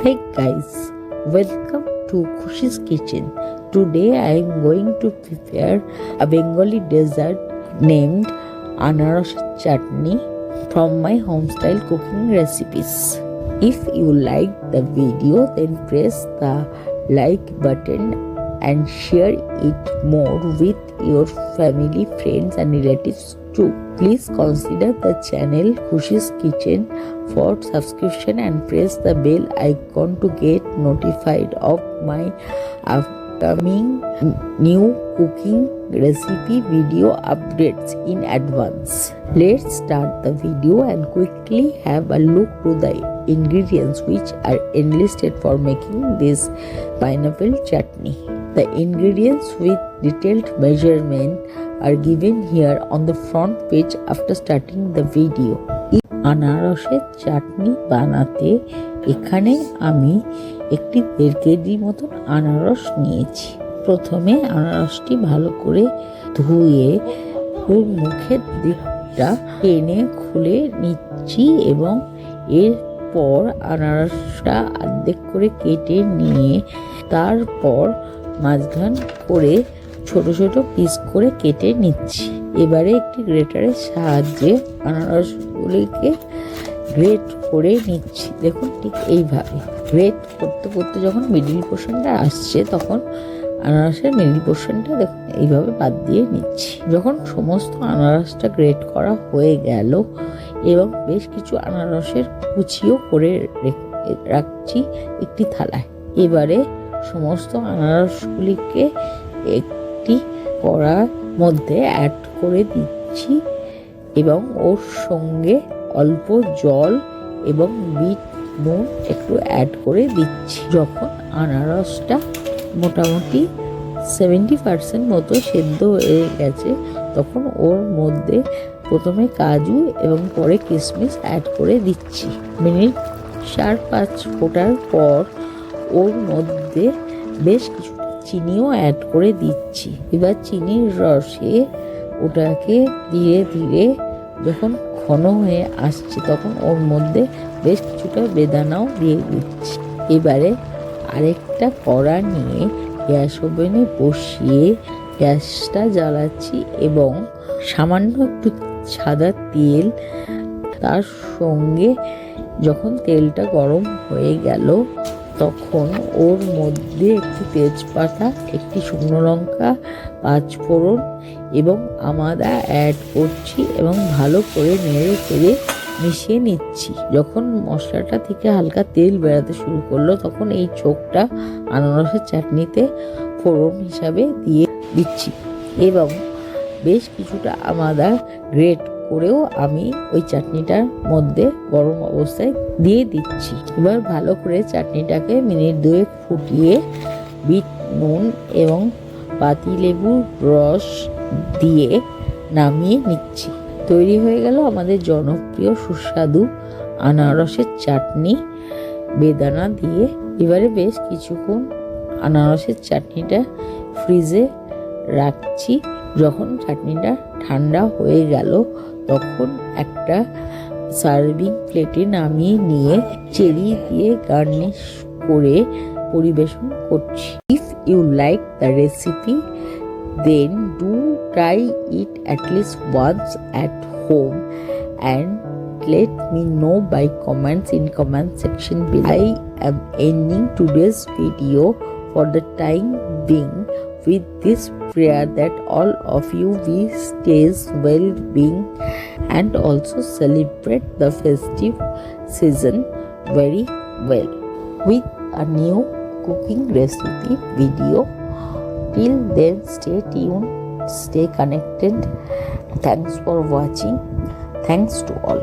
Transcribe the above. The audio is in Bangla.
Hi guys, welcome to Khushi's Kitchen. Today I am going to prepare a Bengali dessert named Anaros Chutney from my homestyle cooking recipes. If you like the video, then press the like button and share it more with your family, friends and relatives too. Please consider the channel Khushi's Kitchen for subscription and press the bell icon to get notified of my upcoming new cooking recipe video updates in advance. Let's start the video and quickly have a look to the ingredients which are enlisted for making this pineapple chutney. The ingredients with detailed measurement are given here on the front page after starting the video. আনারসের চাটনি বানাতে এখানে আমি একটি 1.5 কেজি মতন আনারস নিয়েছি। প্রথমে আনারসটি ভালো করে ধুয়ে ওর মুখের দিকটা টেনে খুলে নিচ্ছি এবং এরপর আনারসটা অর্ধেক করে কেটে নিয়ে তারপর মাঝখান করে ছোট ছোট পিস করে কেটে নিচ্ছি। এবারে একটি গ্রেটারের সাহায্যে আনারসগুলিকে গ্রেট করে নিচ্ছি। দেখুন ঠিক এইভাবে গ্রেট করতে করতে যখন মিডিল পোর্শনটা আসছে তখন আনারসের মিডিল পোর্শনটা দেখুন এইভাবে বাদ দিয়ে নিচ্ছি। যখন সমস্ত আনারসটা গ্রেট করা হয়ে গেল এবং বেশ কিছু আনারসের কুচিও করে রাখছি একটি থালায়। এবারে সমস্ত আনারসগুলিকে একটি কড়ার মধ্যে অ্যাড করে দিচ্ছি এবং ওর সঙ্গে অল্প জল এবং বিট নুন একটু অ্যাড করে দিচ্ছি। যখন আনারসটা মোটামুটি 70% মতো সেদ্ধ হয়ে গেছে তখন ওর মধ্যে প্রথমে কাজু এবং পরে কিশমিশ অ্যাড করে দিচ্ছি। মিনিট 4-5 ফোটার পর ওর মধ্যে বেশ কিছু চিনিও অ্যাড করে দিচ্ছি। এবার চিনির রসে ওটাকে ধীরে ধীরে যখন ঘন হয়ে আসছে তখন ওর মধ্যে বেশ কিছুটা বেদানাও দিয়ে দিচ্ছি। এবারে আরেকটা কড়া নিয়ে গ্যাস ওভেনে বসিয়ে গ্যাসটা জ্বালাচ্ছি এবং সামান্য একটু সাদা তেল, তার সঙ্গে যখন তেলটা গরম হয়ে গেল তখন ওর মধ্যে একটি তেজপাতা, একটি শুকনো লঙ্কা, 5 ফোড়ন এবং আমড়া অ্যাড করছি এবং ভালো করে নেড়ে চেড়ে মিশিয়ে নিচ্ছি। যখন মশলাটা থেকে হালকা তেল বেরাতে শুরু করলো তখন এই ছোকটা আনারসের চাটনিতে ফোড়ন হিসাবে দিয়ে দিচ্ছি এবং বেশ কিছুটা আমড়া গ্রেট করেও আমি ওই চাটনিটার মধ্যে গরম অবস্থায় দিয়ে দিচ্ছি। এবার ভালো করে চাটনিটাকে মিনিট 2 ফুটিয়ে বিট নুন এবং পাতিলেবুর রস দিয়ে নামিয়ে নিচ্ছি। তৈরি হয়ে গেল আমাদের জনপ্রিয় সুস্বাদু আনারসের চাটনি বেদানা দিয়ে। এবারে বেশ কিছুক্ষণ আনারসের চাটনিটা ফ্রিজে রাখছি। যখন চাটনিটা ঠান্ডা হয়ে গেল তখন একটা সার্ভিং প্লেটে নামিয়ে নিয়ে চেরি দিয়ে গার্নিশ করে পরিবেশন করছি। If you like the recipe then do try it at least once at home and let me know by comments in comment section below. I am ending today's video for the time being with this prayer that all of you will stay well-being and also celebrate the festive season very well with a new cooking recipe video. Till then, stay tuned, stay connected. Thanks for watching. Thanks to all.